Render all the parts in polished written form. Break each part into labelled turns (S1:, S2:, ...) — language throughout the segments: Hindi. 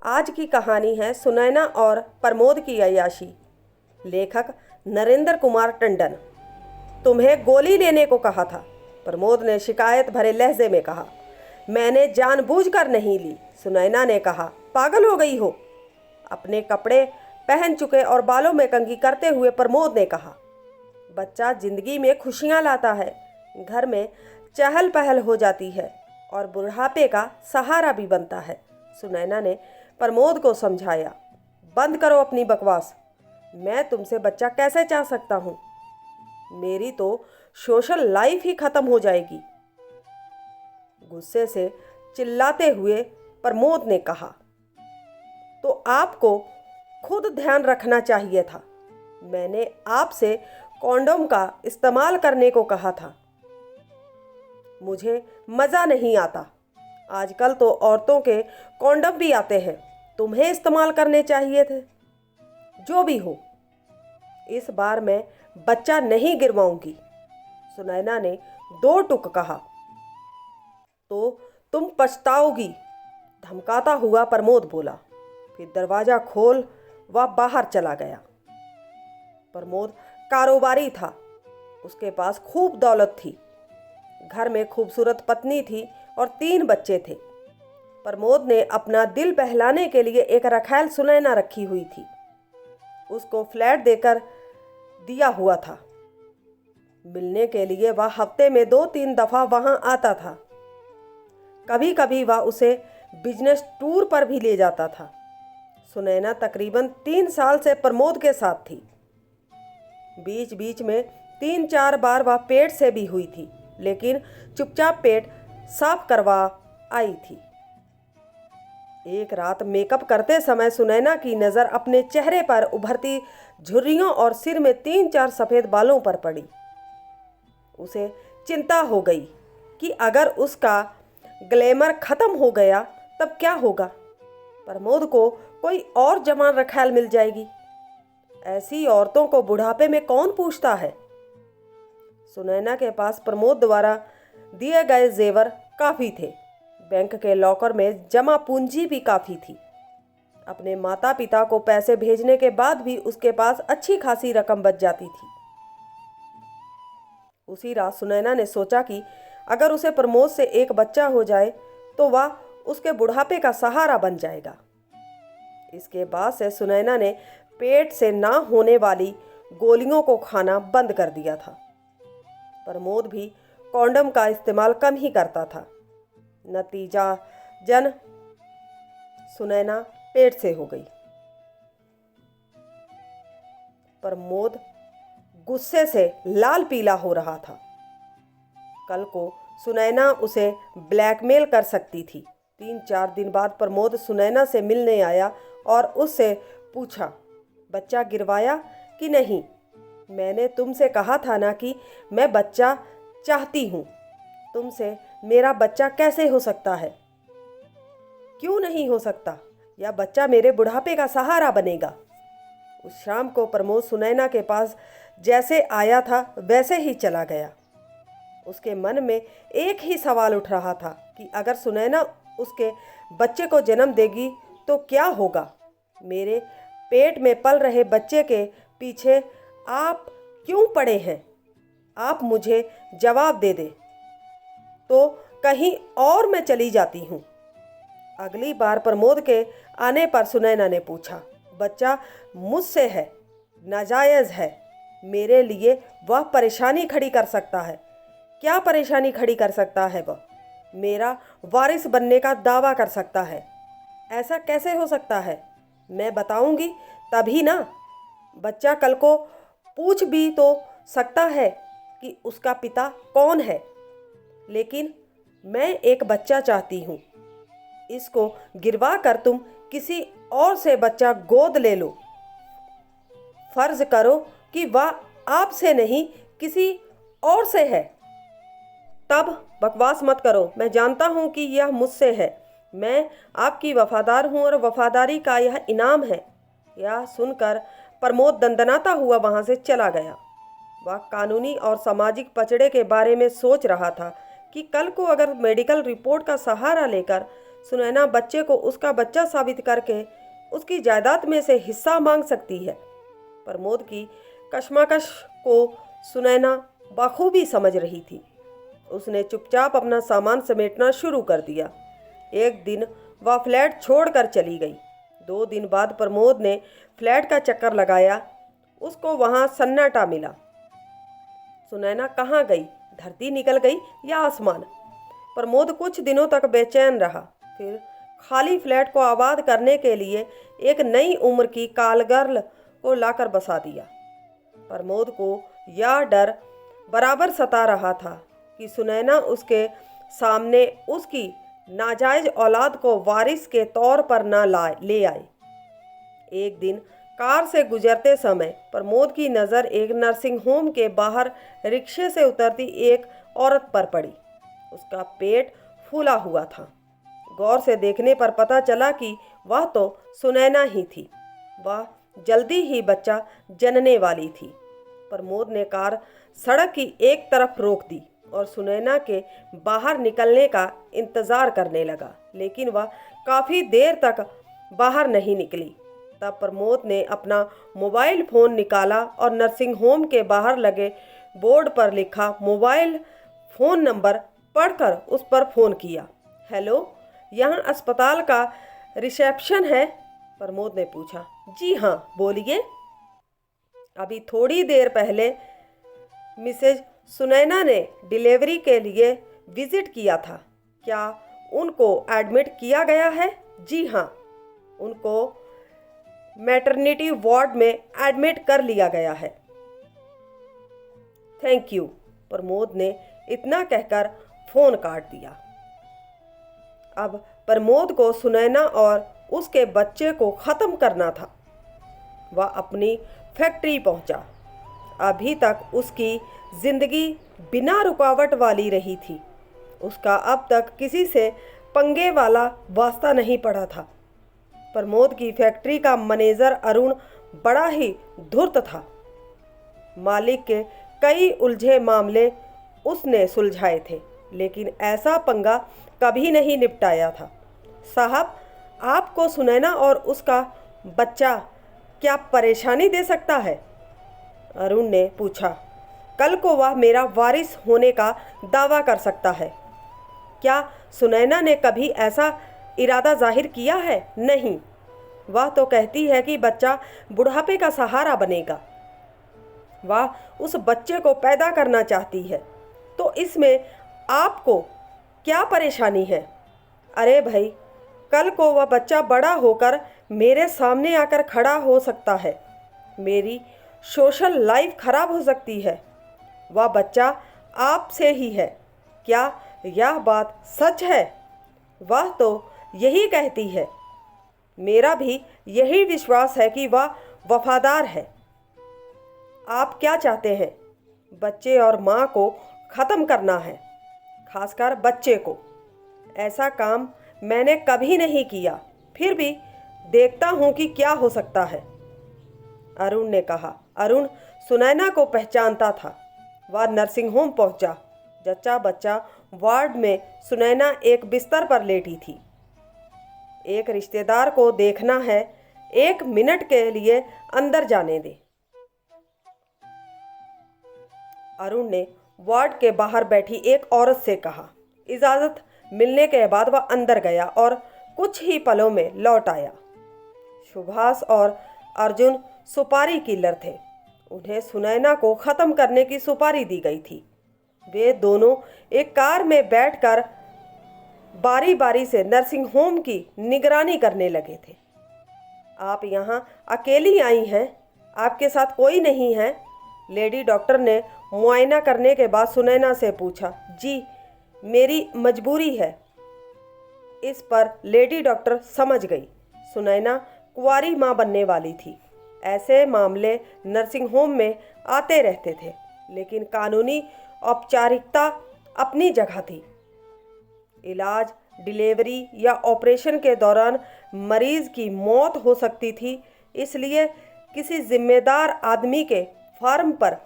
S1: आज की कहानी है सुनैना और प्रमोद की अय्याशी। लेखक नरेंद्र कुमार टंडन। तुम्हें गोली लेने को कहा था, प्रमोद ने शिकायत भरे लहजे में कहा। मैंने जानबूझकर नहीं ली, सुनैना ने कहा। पागल हो गई हो? अपने कपड़े पहन चुके और बालों में कंघी करते हुए प्रमोद ने कहा। बच्चा जिंदगी में खुशियाँ लाता है, घर में चहल पहल हो जाती है और बुढ़ापे का सहारा भी बनता है, सुनैना ने प्रमोद को समझाया। बंद करो अपनी बकवास। मैं तुमसे बच्चा कैसे चाह सकता हूँ? मेरी तो सोशल लाइफ ही खत्म हो जाएगी, गुस्से से चिल्लाते हुए प्रमोद ने कहा। तो आपको खुद ध्यान रखना चाहिए था। मैंने आपसे कॉन्डोम का इस्तेमाल करने को कहा था। मुझे मज़ा नहीं आता। आजकल तो औरतों के कॉन्डम भी आते हैं, तुम्हें इस्तेमाल करने चाहिए थे। जो भी हो, इस बार मैं बच्चा नहीं गिरवाऊंगी, सुनैना ने दो टुक कहा। तो तुम पछताओगी, धमकाता हुआ प्रमोद बोला। फिर दरवाज़ा खोल वह बाहर चला गया। प्रमोद कारोबारी था, उसके पास खूब दौलत थी। घर में खूबसूरत पत्नी थी और 3 बच्चे थे। प्रमोद ने अपना दिल बहलाने के लिए एक रखैल सुनैना रखी हुई थी। उसको फ्लैट देकर दिया हुआ था। मिलने के लिए वह हफ्ते में 2-3 दफ़ा वहाँ आता था। कभी कभी वह उसे बिजनेस टूर पर भी ले जाता था। सुनैना तकरीबन 3 साल से प्रमोद के साथ थी। बीच बीच में 3-4 बार वह पेट से भी हुई थी, लेकिन चुपचाप पेट साफ करवा आई थी। एक रात मेकअप करते समय सुनैना की नज़र अपने चेहरे पर उभरती झुर्रियों और सिर में 3-4 सफ़ेद बालों पर पड़ी। उसे चिंता हो गई कि अगर उसका ग्लैमर ख़त्म हो गया तब क्या होगा। प्रमोद को कोई और जवान रखैल मिल जाएगी। ऐसी औरतों को बुढ़ापे में कौन पूछता है। सुनैना के पास प्रमोद द्वारा दिए गए जेवर काफ़ी थे। बैंक के लॉकर में जमा पूंजी भी काफ़ी थी। अपने माता पिता को पैसे भेजने के बाद भी उसके पास अच्छी खासी रकम बच जाती थी। उसी रात सुनैना ने सोचा कि अगर उसे प्रमोद से एक बच्चा हो जाए तो वह उसके बुढ़ापे का सहारा बन जाएगा। इसके बाद से सुनैना ने पेट से ना होने वाली गोलियों को खाना बंद कर दिया था। प्रमोद भी कॉन्डम का इस्तेमाल कम ही करता था। नतीजा जन सुनैना पेट से हो गई। प्रमोद गुस्से से लाल पीला हो रहा था। कल को सुनैना उसे ब्लैकमेल कर सकती थी। 3-4 दिन बाद प्रमोद सुनैना से मिलने आया और उससे पूछा, बच्चा गिरवाया कि नहीं? मैंने तुमसे कहा था ना कि मैं बच्चा चाहती हूँ। तुमसे मेरा बच्चा कैसे हो सकता है? क्यों नहीं हो सकता? यह बच्चा मेरे बुढ़ापे का सहारा बनेगा। उस शाम को प्रमोद सुनैना के पास जैसे आया था वैसे ही चला गया। उसके मन में एक ही सवाल उठ रहा था कि अगर सुनैना उसके बच्चे को जन्म देगी तो क्या होगा। मेरे पेट में पल रहे बच्चे के पीछे आप क्यों पड़े हैं? आप मुझे जवाब दे दे तो कहीं और मैं चली जाती हूँ। अगली बार प्रमोद के आने पर सुनैना ने पूछा, बच्चा मुझसे है, नाजायज़ है। मेरे लिए वह परेशानी खड़ी कर सकता है। क्या परेशानी खड़ी कर सकता है? वह मेरा वारिस बनने का दावा कर सकता है। ऐसा कैसे हो सकता है? मैं बताऊंगी तभी ना। बच्चा कल को पूछ भी तो सकता है कि उसका पिता कौन है। लेकिन मैं एक बच्चा चाहती हूँ। इसको गिरवा कर तुम किसी और से बच्चा गोद ले लो। फर्ज करो कि वह आपसे नहीं किसी और से है। तब बकवास मत करो। मैं जानता हूँ कि यह मुझसे है। मैं आपकी वफादार हूँ और वफादारी का यह इनाम है। यह सुनकर प्रमोद दंदनाता हुआ वहाँ से चला गया। वह कानूनी और सामाजिक पचड़े के बारे में सोच रहा था कि कल को अगर मेडिकल रिपोर्ट का सहारा लेकर सुनैना बच्चे को उसका बच्चा साबित करके उसकी जायदाद में से हिस्सा मांग सकती है। प्रमोद की कशमकश को सुनैना बखूबी समझ रही थी। उसने चुपचाप अपना सामान समेटना शुरू कर दिया। एक दिन वह फ्लैट छोड़कर चली गई। 2 दिन बाद प्रमोद ने फ्लैट का चक्कर लगाया। उसको वहाँ सन्नाटा मिला। सुनैना कहाँ गई? धरती निकल गई या आसमान? प्रमोद कुछ दिनों तक बेचैन रहा। फिर खाली फ्लैट को आबाद करने के लिए एक नई उम्र की कालगर्ल को लाकर बसा दिया। प्रमोद को यह डर बराबर सता रहा था कि सुनैना उसके सामने उसकी नाजायज औलाद को वारिस के तौर पर ले आए। एक दिन कार से गुजरते समय प्रमोद की नज़र एक नर्सिंग होम के बाहर रिक्शे से उतरती एक औरत पर पड़ी। उसका पेट फूला हुआ था। गौर से देखने पर पता चला कि वह तो सुनैना ही थी। वह जल्दी ही बच्चा जनने वाली थी। प्रमोद ने कार सड़क की एक तरफ रोक दी और सुनैना के बाहर निकलने का इंतज़ार करने लगा, लेकिन वह काफ़ी देर तक बाहर नहीं निकली। तब प्रमोद ने अपना मोबाइल फ़ोन निकाला और नर्सिंग होम के बाहर लगे बोर्ड पर लिखा मोबाइल फ़ोन नंबर पढ़कर उस पर फ़ोन किया। हेलो, यहाँ अस्पताल का रिसेप्शन है? प्रमोद ने पूछा। जी हाँ, बोलिए। अभी थोड़ी देर पहले मिसेज सुनैना ने डिलीवरी के लिए विज़िट किया था। क्या उनको एडमिट किया गया है? जी हाँ, उनको मैटरनिटी वार्ड में एडमिट कर लिया गया है। Thank you. प्रमोद ने इतना कहकर फ़ोन काट दिया। अब प्रमोद को सुनैना और उसके बच्चे को ख़त्म करना था। वह अपनी फैक्ट्री पहुंचा। अभी तक उसकी ज़िंदगी बिना रुकावट वाली रही थी। उसका अब तक किसी से पंगे वाला वास्ता नहीं पड़ा था। प्रमोद की फैक्ट्री का मैनेजर अरुण बड़ा ही धूर्त था। मालिक के कई उलझे मामले उसने सुलझाए थे, लेकिन ऐसा पंगा कभी नहीं निपटाया था। साहब, आपको सुनैना और उसका बच्चा क्या परेशानी दे सकता है? अरुण ने पूछा। कल को वह मेरा वारिस होने का दावा कर सकता है। क्या सुनैना ने कभी ऐसा इरादा जाहिर किया है? नहीं। वह तो कहती है कि बच्चा बुढ़ापे का सहारा बनेगा। वह उस बच्चे को पैदा करना चाहती है, तो इसमें आपको क्या परेशानी है? अरे भाई, कल को वह बच्चा बड़ा होकर मेरे सामने आकर खड़ा हो सकता है। मेरी सोशल लाइफ खराब हो सकती है। वह बच्चा आपसे ही है। क्या यह बात सच है? वह तो यही कहती है। मेरा भी यही विश्वास है कि वह वफादार है। आप क्या चाहते हैं? बच्चे और माँ को ख़त्म करना है, खासकर बच्चे को। ऐसा काम मैंने कभी नहीं किया, फिर भी देखता हूँ कि क्या हो सकता है, अरुण ने कहा। अरुण सुनैना को पहचानता था। वह नर्सिंग होम पहुंचा। जच्चा बच्चा वार्ड में सुनैना एक बिस्तर पर लेटी थी। एक रिश्तेदार को देखना है, 1 मिनट के लिए अंदर जाने दे। अरुण ने वार्ड के बाहर बैठी एक औरत से कहा। इजाज़त मिलने के बाद वह अंदर गया और कुछ ही पलों में लौट आया। सुभाष और अर्जुन सुपारी किलर थे। उन्हें सुनैना को ख़त्म करने की सुपारी दी गई थी। वे दोनों एक कार में बैठकर बारी बारी से नर्सिंग होम की निगरानी करने लगे थे। आप यहाँ अकेली आई हैं? आपके साथ कोई नहीं है? लेडी डॉक्टर ने मुआयना करने के बाद सुनैना से पूछा। जी, मेरी मजबूरी है। इस पर लेडी डॉक्टर समझ गई। सुनैना कुंवारी माँ बनने वाली थी। ऐसे मामले नर्सिंग होम में आते रहते थे, लेकिन कानूनी औपचारिकता अपनी जगह थी। इलाज, डिलीवरी या ऑपरेशन के दौरान मरीज़ की मौत हो सकती थी, इसलिए किसी जिम्मेदार आदमी के फॉर्म पर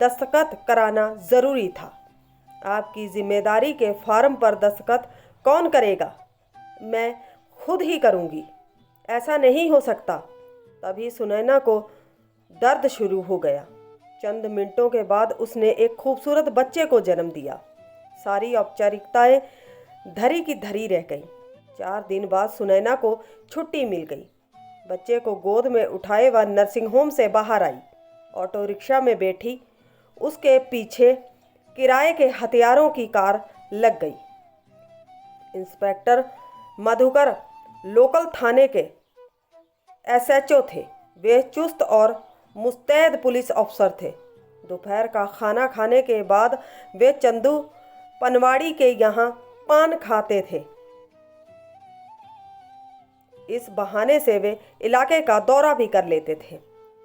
S1: दस्तखत कराना ज़रूरी था। आपकी जिम्मेदारी के फॉर्म पर दस्तखत कौन करेगा? मैं खुद ही करूँगी। ऐसा नहीं हो सकता। तभी सुनैना को दर्द शुरू हो गया। चंद मिनटों के बाद उसने एक खूबसूरत बच्चे को जन्म दिया। सारी औपचारिकताएं धरी की धरी रह गईं। 4 दिन बाद सुनैना को छुट्टी मिल गई। बच्चे को गोद में उठाए वह नर्सिंग होम से बाहर आई। ऑटो रिक्शा में बैठी उसके पीछे किराए के हथियारों की कार लग गई। इंस्पेक्टर मधुकर लोकल थाने के एसएचओ थे। वे चुस्त और मुस्तैद पुलिस अफसर थे। दोपहर का खाना खाने के बाद वे चंदू पनवाड़ी के यहाँ पान खाते थे। इस बहाने से वे इलाके का दौरा भी कर लेते थे।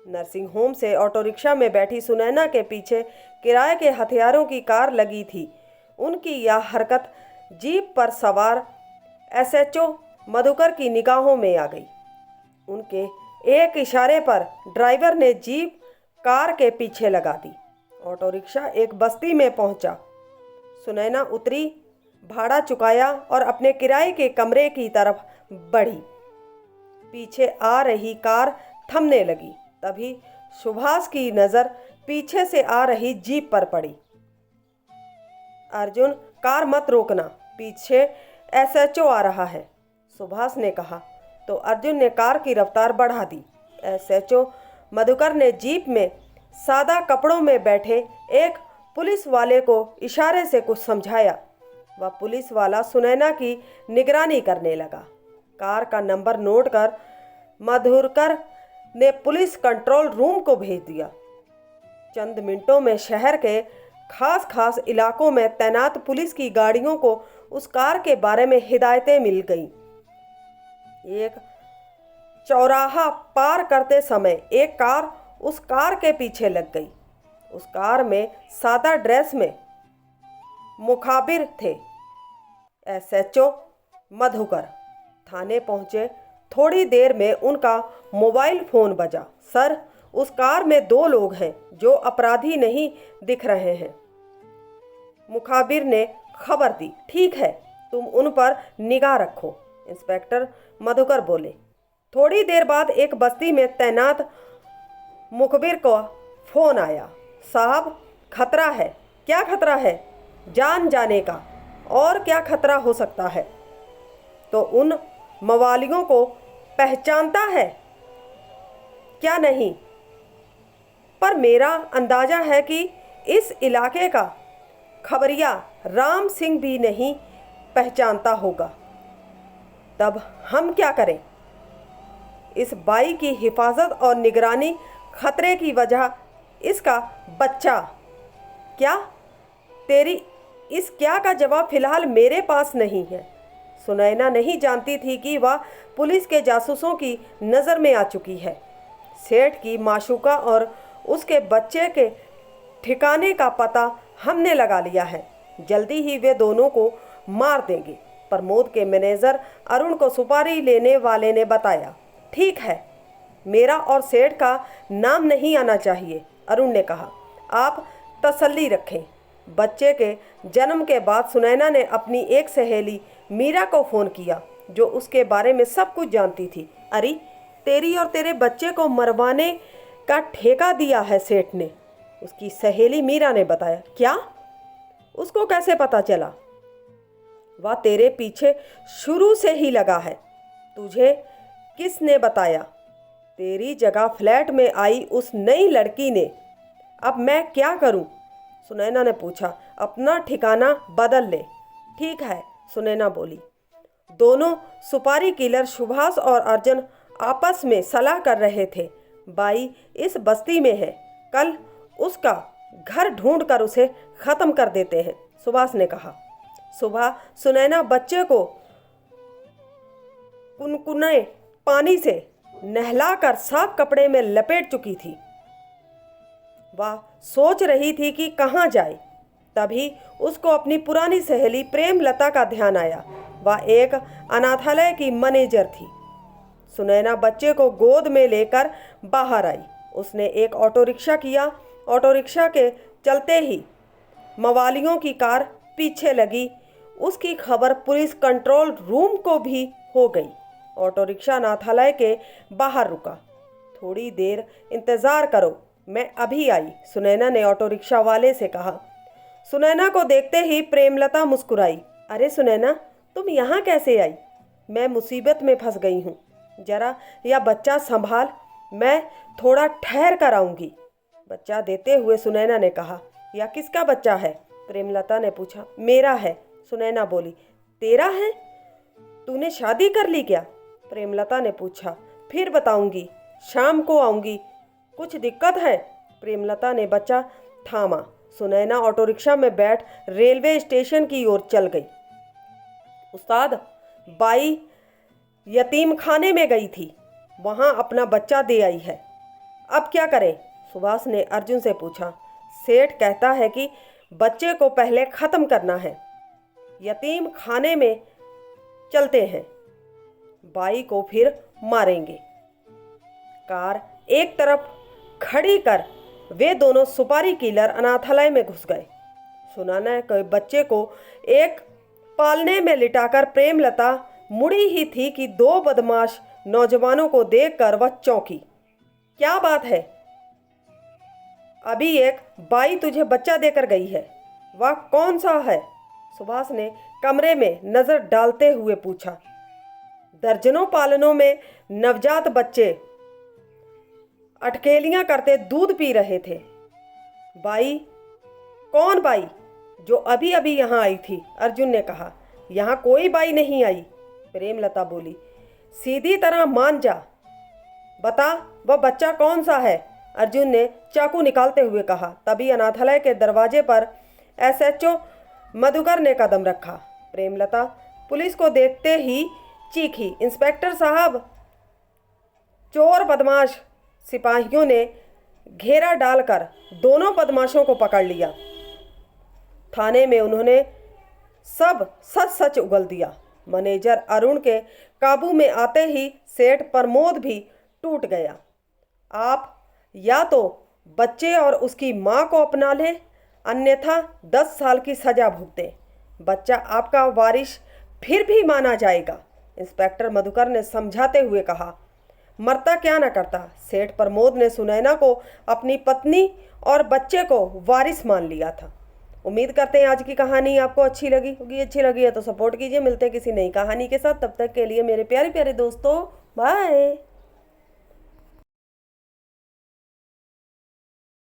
S1: नर्सिंग होम से ऑटो रिक्शा में बैठी सुनैना के पीछे किराए के हथियारों की कार लगी थी। उनकी यह हरकत जीप पर सवार एसएचओ मधुकर की निगाहों में आ गई। उनके एक इशारे पर ड्राइवर ने जीप कार के पीछे लगा दी। ऑटो रिक्शा एक बस्ती में पहुंचा। सुनैना उतरी, भाड़ा चुकाया और अपने किराए के कमरे की तरफ बढ़ी। पीछे आ रही कार थमने लगी। तभी सुभाष की नज़र पीछे से आ रही जीप पर पड़ी। अर्जुन, कार मत रोकना, पीछे एसएचओ आ रहा है, सुभाष ने कहा। तो अर्जुन ने कार की रफ्तार बढ़ा दी। एसएचओ मधुकर ने जीप में सादा कपड़ों में बैठे एक पुलिस वाले को इशारे से कुछ समझाया। वह पुलिस वाला सुनैना की निगरानी करने लगा। कार का नंबर नोट कर मधुकर ने पुलिस कंट्रोल रूम को भेज दिया। चंद मिनटों में शहर के खास इलाकों में तैनात पुलिस की गाड़ियों को उस कार के बारे में हिदायतें मिल गईं। एक चौराहा पार करते समय एक कार उस कार के पीछे लग गई। उस कार में सादा ड्रेस में मुखाबिर थे। एसएचओ मधुकर थाने पहुंचे। थोड़ी देर में उनका मोबाइल फ़ोन बजा। सर, उस कार में 2 लोग हैं जो अपराधी नहीं दिख रहे हैं, मुखाबिर ने खबर दी। ठीक है, तुम उन पर निगाह रखो, इंस्पेक्टर मधुकर बोले। थोड़ी देर बाद एक बस्ती में तैनात मुखबिर को फ़ोन आया। साहब, खतरा है। क्या खतरा है? जान जाने का। और क्या खतरा हो सकता है? तो उन मवालियों को पहचानता है क्या? नहीं, पर मेरा अंदाज़ा है कि इस इलाके का खबरिया राम सिंह भी नहीं पहचानता होगा। तब हम क्या करें? इस बाई की हिफाजत और निगरानी खतरे की वजह इसका बच्चा। क्या? तेरी इस क्या का जवाब फिलहाल मेरे पास नहीं है। सुनैना नहीं जानती थी कि वह पुलिस के जासूसों की नज़र में आ चुकी है। सेठ की माशूका और उसके बच्चे के ठिकाने का पता हमने लगा लिया है। जल्दी ही वे दोनों को मार देंगे, प्रमोद के मैनेजर अरुण को सुपारी लेने वाले ने बताया। ठीक है, मेरा और सेठ का नाम नहीं आना चाहिए, अरुण ने कहा। आप तसल्ली रखें। बच्चे के जन्म के बाद सुनैना ने अपनी एक सहेली मीरा को फ़ोन किया, जो उसके बारे में सब कुछ जानती थी। अरे, तेरी और तेरे बच्चे को मरवाने का ठेका दिया है सेठ ने, उसकी सहेली मीरा ने बताया। क्या? उसको कैसे पता चला? वह तेरे पीछे शुरू से ही लगा है। तुझे किसने बताया? तेरी जगह फ्लैट में आई उस नई लड़की ने। अब मैं क्या करूं? सुनैना ने पूछा। अपना ठिकाना बदल ले। ठीक है, सुनैना बोली। दोनों सुपारी किलर सुभाष और अर्जुन आपस में सलाह कर रहे थे। बाई इस बस्ती में है, कल उसका घर ढूंढ कर उसे ख़त्म कर देते हैं, सुभाष ने कहा। सुबह सुनैना बच्चे को कुनकुने पानी से नहलाकर साफ कपड़े में लपेट चुकी थी। वह सोच रही थी कि कहाँ जाए। तभी उसको अपनी पुरानी सहेली प्रेमलता का ध्यान आया। वह एक अनाथालय की मैनेजर थी। सुनैना बच्चे को गोद में लेकर बाहर आई। उसने एक ऑटो रिक्शा किया। ऑटो रिक्शा के चलते ही मवालियों की कार पीछे लगी। उसकी खबर पुलिस कंट्रोल रूम को भी हो गई। ऑटो रिक्शा अनाथालय के बाहर रुका। थोड़ी देर इंतज़ार करो, मैं अभी आई, सुनैना ने ऑटो रिक्शा वाले से कहा। सुनैना को देखते ही प्रेमलता मुस्कुराई। अरे सुनैना, तुम यहाँ कैसे आई? मैं मुसीबत में फंस गई हूँ, जरा यह बच्चा संभाल, मैं थोड़ा ठहर कर आऊँगी। बच्चा देते हुए सुनैना ने कहा। यह किसका बच्चा है? प्रेमलता ने पूछा। मेरा है, सुनैना बोली। तेरा है? तूने शादी कर ली क्या? प्रेमलता ने पूछा। फिर बताऊंगी, शाम को आऊंगी। कुछ दिक्कत है? प्रेमलता ने बच्चा थामा। सुनैना ऑटो रिक्शा में बैठ रेलवे स्टेशन की ओर चल गई। उस्ताद, बाई यतीम खाने में गई थी, वहाँ अपना बच्चा दे आई है। अब क्या करें? सुभाष ने अर्जुन से पूछा। सेठ कहता है कि बच्चे को पहले ख़त्म करना है। यतीम खाने में चलते हैं, बाई को फिर मारेंगे। कार एक तरफ खड़ी कर वे दोनों सुपारी किलर अनाथालय में घुस गए। सुनैना के बच्चे को एक पालने में लिटाकर प्रेमलता मुड़ी ही थी कि दो बदमाश नौजवानों को देखकर वह चौंकी। क्या बात है? अभी एक बाई तुझे बच्चा देकर गई है, वह कौन सा है? सुभाष ने कमरे में नजर डालते हुए पूछा। दर्जनों पालनों में नवजात बच्चे अटकेलियां करते दूध पी रहे थे। बाई? कौन बाई? जो अभी अभी यहाँ आई थी, अर्जुन ने कहा। यहाँ कोई बाई नहीं आई, प्रेमलता बोली। सीधी तरह मान जा, बता वह बच्चा कौन सा है? अर्जुन ने चाकू निकालते हुए कहा। तभी अनाथालय के दरवाजे पर एसएचओ मधुकर ने कदम रखा। प्रेमलता पुलिस को देखते ही चीखी। इंस्पेक्टर साहब! चोर बदमाश सिपाहियों ने घेरा डालकर दोनों बदमाशों को पकड़ लिया। थाने में उन्होंने सब सच सच उगल दिया। मैनेजर अरुण के काबू में आते ही सेठ प्रमोद भी टूट गया। आप या तो बच्चे और उसकी मां को अपना लें, अन्यथा 10 साल की सजा भुगतें। बच्चा आपका वारिस फिर भी माना जाएगा, इंस्पेक्टर मधुकर ने समझाते हुए कहा। मरता क्या न करता। सेठ प्रमोद ने सुनैना को अपनी पत्नी और बच्चे को वारिस मान लिया था। उम्मीद करते हैं आज की कहानी आपको अच्छी लगी होगी। अच्छी लगी है तो सपोर्ट कीजिए। मिलते हैं किसी नई कहानी के साथ, तब तक के लिए मेरे प्यारे प्यारे दोस्तों, बाय।